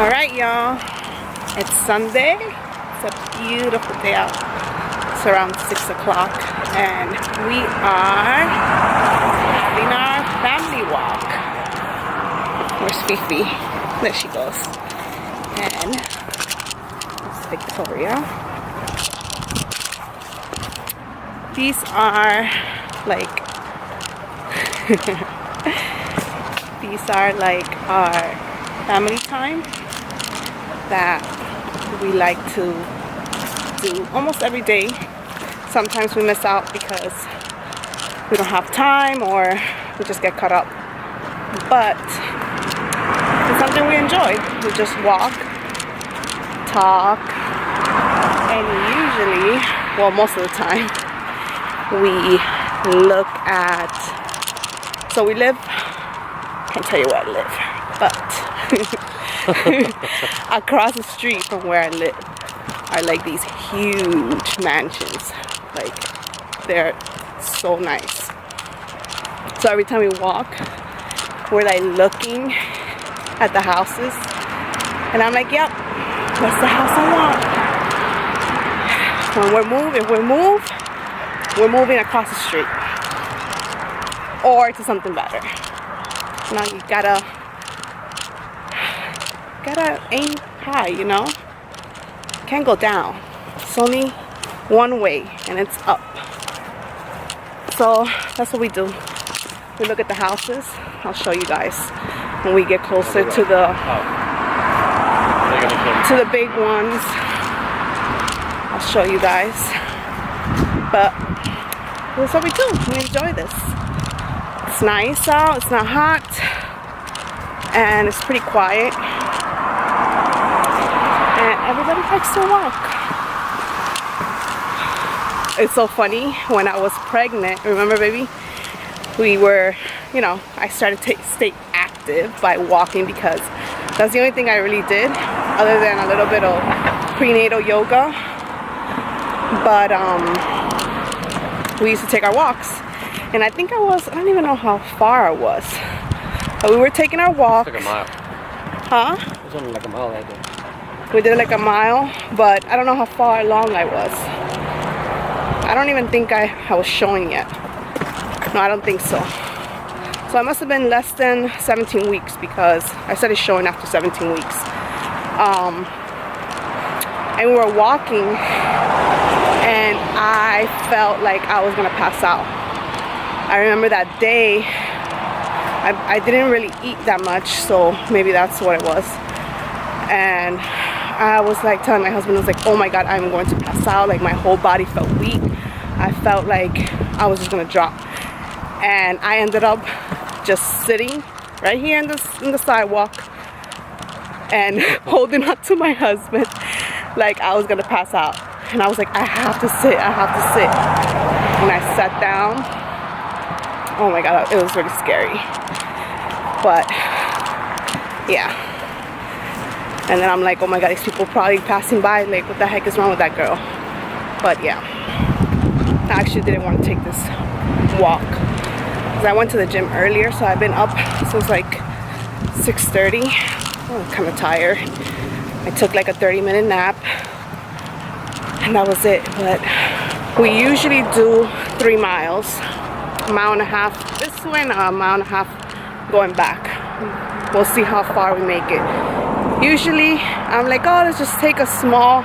Alright, y'all. It's Sunday. It's a beautiful day out. It's around 6 o'clock and we are having our family walk. Where's Fifi? There she goes. And let's take Victoria. These are like our family time that we like to do almost every day. Sometimes we miss out because we don't have time or we just get caught up, but it's something we enjoy. We just walk, talk, and usually, well, most of the time we look at, so we live, can't tell you where I live, but across the street from where I live are like these huge mansions. Like, they're so nice. So every time we walk, we're like looking at the houses, and I'm like, yep, that's the house I want. When we're moving across the street or to something better. Now you gotta aim high, you know? Can't go down. It's only one way and it's up. So that's what we do. We look at the houses. I'll show you guys when we get closer to the big ones. I'll show you guys. But that's what we do. We enjoy this. It's nice out, it's not hot, and it's pretty quiet. And everybody likes to walk. It's so funny, when I was pregnant, remember baby? We were, you know, I started to stay active by walking because that's the only thing I really did, other than a little bit of prenatal yoga. But we used to take our walks. And I think I don't even know how far I was. But we were taking our walk. It's like a mile. Huh? It was only like a mile right there. We did like a mile, but I don't know how far along I was. I don't even think I was showing yet. No, I don't think so. So I must have been less than 17 weeks because I started showing after 17 weeks. And we were walking and I felt like I was gonna pass out. I remember that day, I didn't really eat that much, so maybe that's what it was. And I was like telling my husband, I was like, oh my God, I'm going to pass out. Like, my whole body felt weak. I felt like I was just gonna drop. And I ended up just sitting right here in the sidewalk and holding on to my husband like I was gonna pass out. And I was like, I have to sit. And I sat down. Oh my God, it was really scary. But yeah. And then I'm like, oh my God, these people probably passing by, like, what the heck is wrong with that girl? But yeah, I actually didn't want to take this walk because I went to the gym earlier, so I've been up since like 6:30. I'm kind of tired. I took like a 30-minute nap and that was it. But we usually do 3 miles. A mile and a half this way and a mile and a half going back. We'll see how far we make it. Usually I'm like, oh, let's just take a small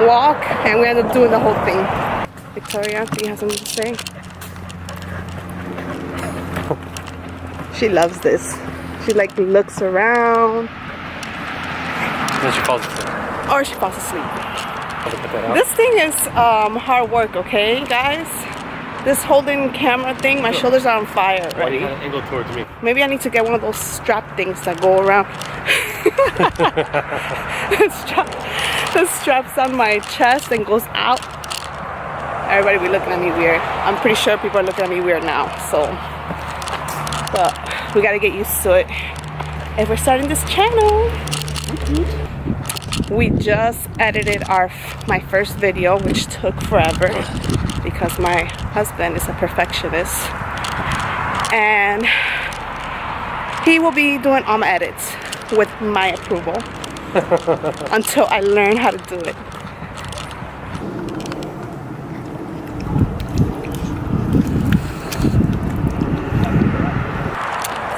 walk, and we end up doing the whole thing. Victoria, do you have something to say? She loves this. She like looks around. Then she falls asleep. Or she falls asleep. This thing is hard work, okay guys? This holding camera thing, my shoulders are on fire already. Why you angle towards me? Maybe I need to get one of those strap things that go around. The straps on my chest and goes out. Everybody be looking at me weird. I'm pretty sure people are looking at me weird now. So, but we gotta get used to it. And we're starting this channel. We just edited my first video, which took forever because my husband is a perfectionist, and he will be doing all my edits with my approval. until I learn how to do it.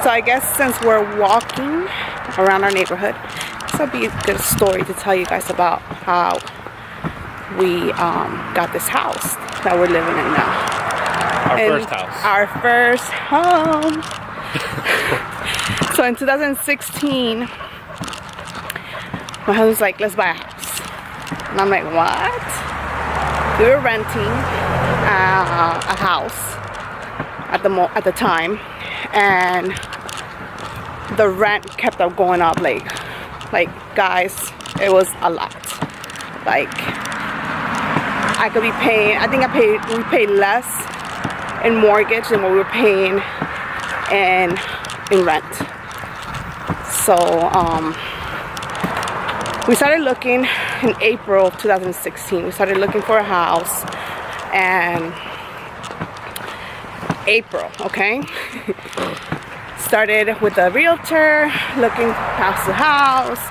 So I guess since we're walking around our neighborhood, this will be a good story to tell you guys about how we got this house that we're living in now. First house. Our first home. So in 2016, my husband's like, let's buy a house. And I'm like, what? We were renting a house at the time, and the rent kept on going up. Like guys, it was a lot. Like, I could be paying, I think we paid less in mortgage than what we were paying in rent. So we started looking in April of 2016. We started looking for a house, and April, okay? Started with a realtor, looking past the house.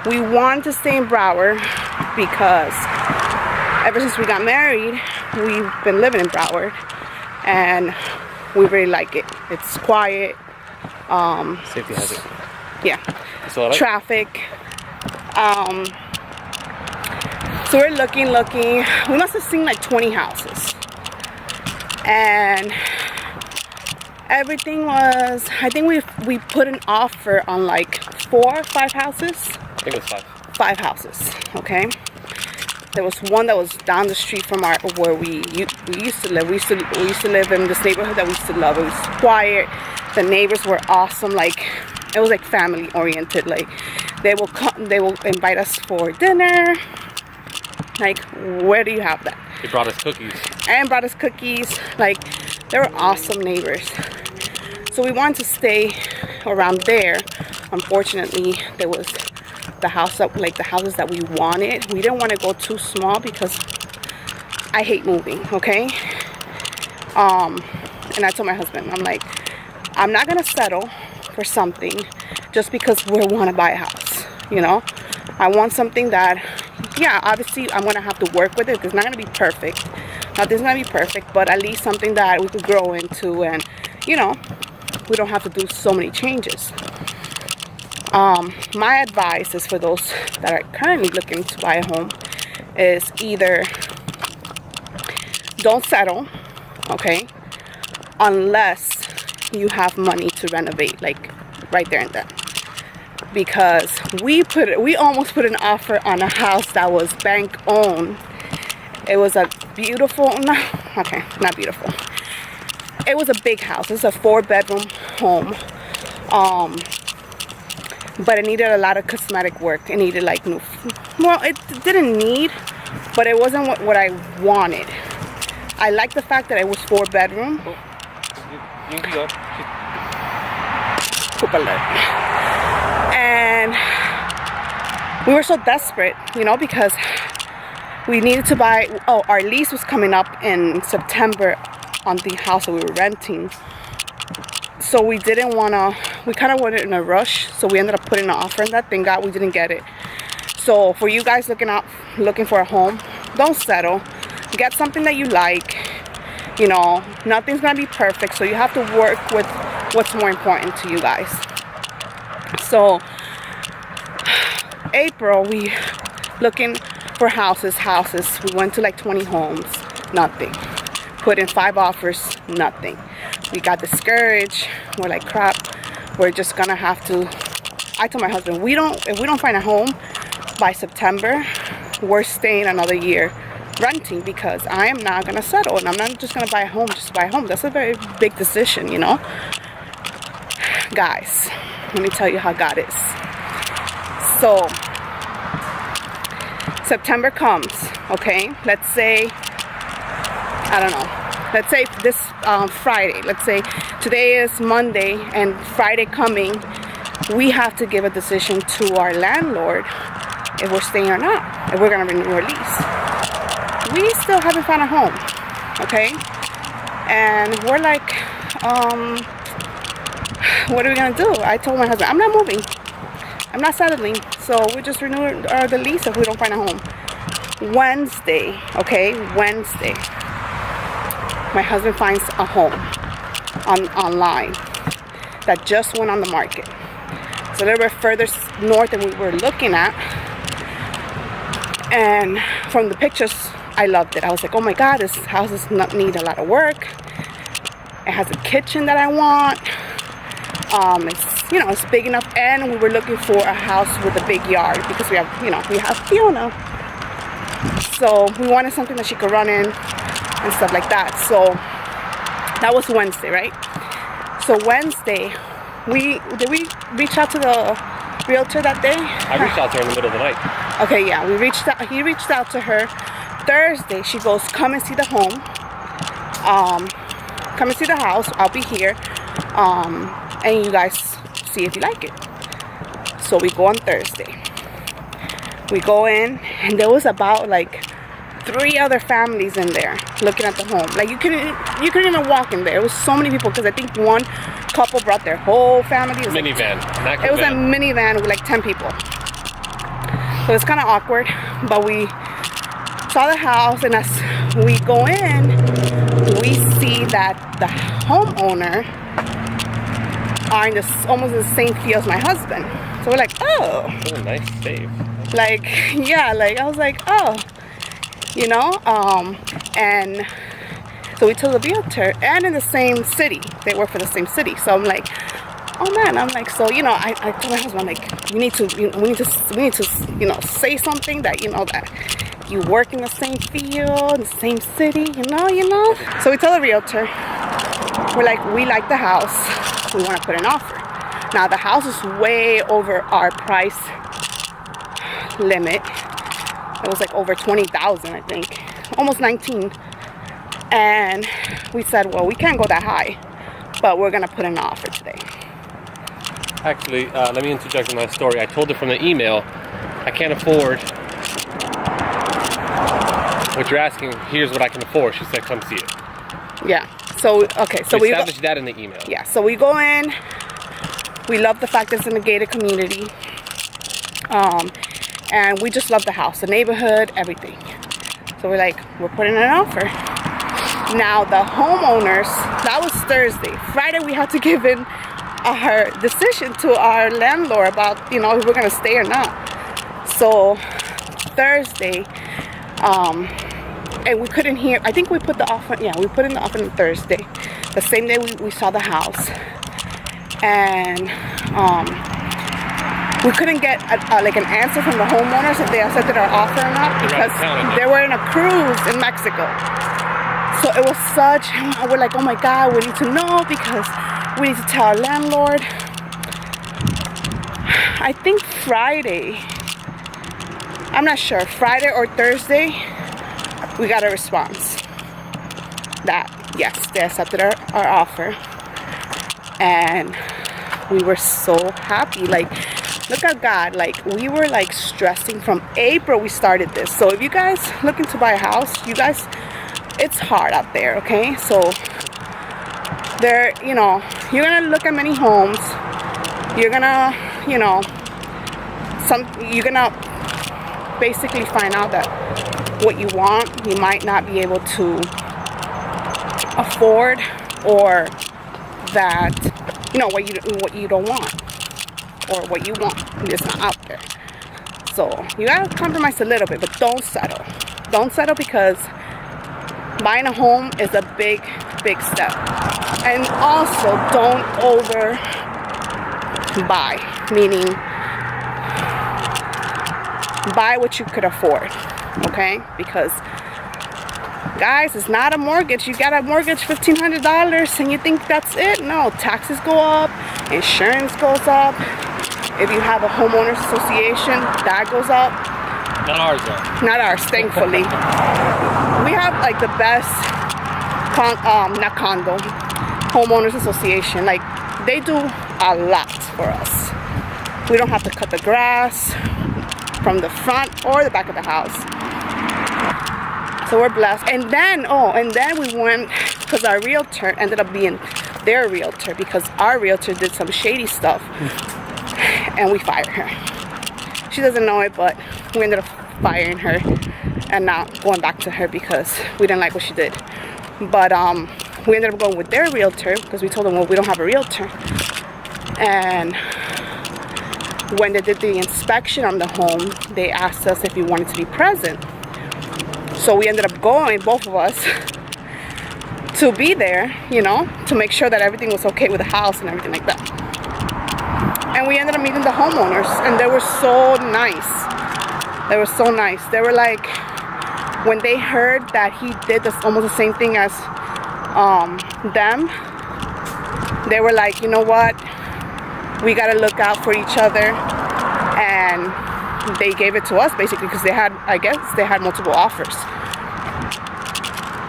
We wanted to stay in Broward because ever since we got married, we've been living in Broward, and we really like it. It's quiet. Safety hazard. Yeah. That's all right. Traffic. So we're looking. We must have seen like 20 houses, and everything was, I think we put an offer on like 4 or 5 houses. I think it was 5. 5 houses, okay? There was one that was down the street from where we used to live. We used to live in this neighborhood that we used to love. It was quiet. The neighbors were awesome. Like, it was like family oriented. Like, they will invite us for dinner. Like, where do you have that? They brought us cookies. And brought us cookies. Like, they were awesome neighbors. So we wanted to stay around there. Unfortunately, there was the houses that we wanted. We didn't want to go too small because I hate moving, okay? And I told my husband, I'm like, I'm not gonna settle for something just because we want to buy a house, you know? I want something that, yeah, obviously I'm gonna have to work with it. It's not gonna be perfect. Nothing's gonna be perfect, but at least something that we could grow into, and you know, we don't have to do so many changes. My advice is for those that are currently looking to buy a home is either don't settle, okay, unless you have money to renovate, like right there and then. Because we almost put an offer on a house that was bank owned. It was a beautiful, not beautiful. It was a big house. It's a 4-bedroom home. But it needed a lot of cosmetic work. It needed like new, well, it didn't need, but it wasn't what I wanted. I liked the fact that it was 4-bedroom. Oh, you can go. Poop alert. And we were so desperate, you know, because we needed to buy, our lease was coming up in September on the house that we were renting. So we didn't want to, we kind of wanted in a rush. So we ended up putting an offer in that. Thank God we didn't get it. So for you guys looking for a home, don't settle. Get something that you like. You know, nothing's going to be perfect. So you have to work with what's more important to you guys. So April, we looking for houses. We went to like 20 homes, nothing. Put in 5 offers, nothing. We got discouraged. We're like, crap, we're just gonna have to. I told my husband, if we don't find a home by September, we're staying another year renting, because I am not gonna settle, and I'm not just gonna buy a home just to buy a home. That's a very big decision, you know. Guys, let me tell you how God is. So September comes, okay? Let's say, I don't know. Let's say this Friday. Let's say today is Monday and Friday coming. We have to give a decision to our landlord if we're staying or not, if we're gonna renew our lease. We still haven't found a home, okay? And we're like, what are we gonna do? I told my husband, I'm not moving. I'm not settling. So we just renew the lease if we don't find a home. Wednesday, my husband finds a home online that just went on the market. It's a little bit further north than we were looking at. And from the pictures, I loved it. I was like, oh my God, this house does not need a lot of work. It has a kitchen that I want. It's, you know, it's big enough, and we were looking for a house with a big yard because we have, you know, we have Fiona. So we wanted something that she could run in and stuff like that. So that was Wednesday, right? So Wednesday, did we reach out to the realtor that day? I reached out to her in the middle of the night. Okay, yeah, he reached out to her. Thursday, she goes, come and see the home. Come and see the house. I'll be here. And you guys see if you like it. So we go on Thursday. We go in, and there was about like 3 other families in there looking at the home. Like you couldn't even walk in there. It was so many people because I think one couple brought their whole family. It was Minivan. It was a minivan with like 10 people. So it's kind of awkward, but we saw the house, and as we go in, we see that the homeowner are in almost in the same field as my husband. So we're like, oh. What a nice save. Like, yeah, like I was like, oh, you know, and so we told the realtor, and in the same city, they work for the same city. So I'm like, oh man, I'm like, so, you know, I told my husband, I'm like, we need to, you know, say something that, you know, that you work in the same field, in the same city, you know. So we tell the realtor, we're like, we like the house, we want to put an offer. Now the house is way over our price limit. It was like over 20,000, I think, almost 19. And we said, well, we can't go that high, but we're gonna put an offer today. Actually, let me interject in my story. I told her from the email, I can't afford what you're asking. Here's what I can afford. She said, come see it. Yeah. So okay. So we established that in the email. Yeah. So we go in. We love the fact that it's in a gated community. And we just love the house, the neighborhood, everything. So we're like, we're putting an offer. Now the homeowners, that was Thursday. Friday we had to give in our decision to our landlord about, you know, if we're gonna stay or not. So Thursday, and we couldn't hear, I think we put the offer, yeah, we put in the offer on Thursday. The same day we saw the house. And we couldn't get like an answer from the homeowners if they accepted our offer or not, because they were in a cruise in Mexico. So it was such, we're like, oh my God, we need to know because we need to tell our landlord. I think Friday, I'm not sure, Friday or Thursday, we got a response that yes, they accepted our offer. And we were so happy. Like, look at God. Like, we were like stressing from April we started this. So if you guys looking to buy a house, you guys, it's hard out there, okay? So there, you know, you're gonna look at many homes. You're gonna, you know, you're gonna basically find out that what you want, you might not be able to afford, or that, you know, what you don't want, or what you want is not out there. So you gotta compromise a little bit, but don't settle. Don't settle, because buying a home is a big step. And also don't over buy, meaning buy what you could afford, okay? Because guys, it's not a mortgage. You got a mortgage $1,500 and you think that's it. No, taxes go up, insurance goes up. If you have a homeowners association, that goes up. Not ours though. Not ours, thankfully. We have like the best not condo, homeowners association. Like, they do a lot for us. We don't have to cut the grass from the front or the back of the house. So we're blessed. And then we went, because our realtor ended up being their realtor, because our realtor did some shady stuff. and we fired her. She doesn't know it, but we ended up firing her and not going back to her because we didn't like what she did. But we ended up going with their realtor because we told them, well, we don't have a realtor. And when they did the inspection on the home, they asked us if we wanted to be present. So we ended up going, both of us, to be there, you know, to make sure that everything was okay with the house and everything like that. And we ended up meeting the homeowners, and they were so nice. They were so nice. They were like, when they heard that he did this, almost the same thing as them, they were like, you know what, we gotta look out for each other. And they gave it to us basically because they had, I guess they had multiple offers.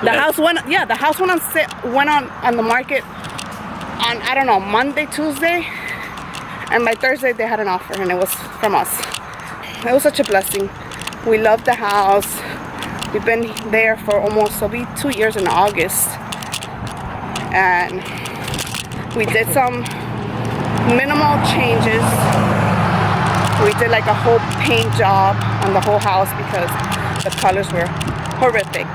The house went, yeah, the house went on the market on, I don't know, Monday, Tuesday, and by Thursday they had an offer, and it was from us. It was such a blessing. We loved the house. We've been there for almost, it'll be 2 years in August, and we did some minimal changes. We did like a whole paint job on the whole house because the colors were horrific.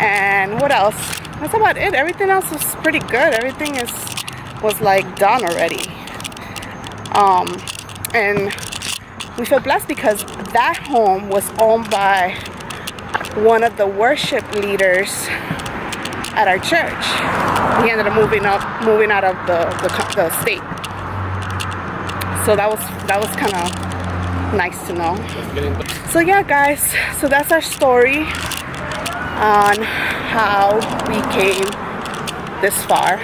And what else? That's about it. Everything else was pretty good. Everything was like done already. And we feel blessed because that home was owned by one of the worship leaders at our church. He ended up moving out of the state. So that was kind of nice to know. So yeah, guys, so that's our story on how we came this far.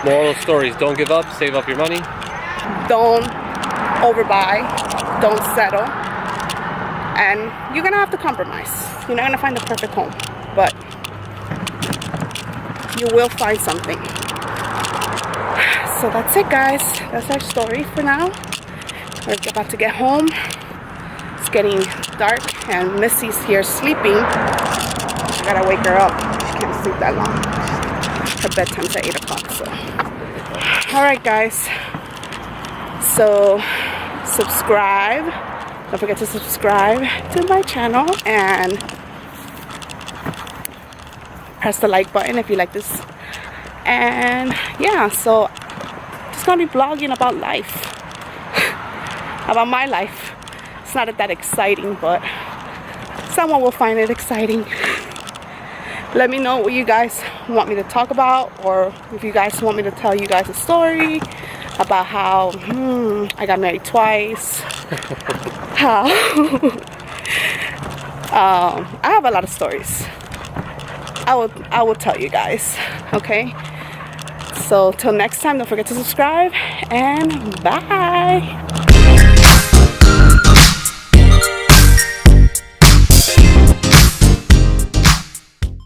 Moral of stories: don't give up, save up your money. Don't overbuy, don't settle, and you're gonna have to compromise. You're not gonna find the perfect home, but you will find something. So that's it, guys. That's our story for now. We're about to get home. It's getting dark and Missy's here sleeping. I gotta wake her up. She can't sleep that long. Her bedtime's at 8 o'clock, so. Alright, guys. So subscribe. Don't forget to subscribe to my channel and press the like button if you like this. And yeah, so just gonna be blogging about life. About my life. It's not that exciting, but someone will find it exciting. Let me know what you guys want me to talk about, or if you guys want me to tell you guys a story about how I got married twice. How I have a lot of stories. I will tell you guys. Okay. So till next time, don't forget to subscribe, and bye.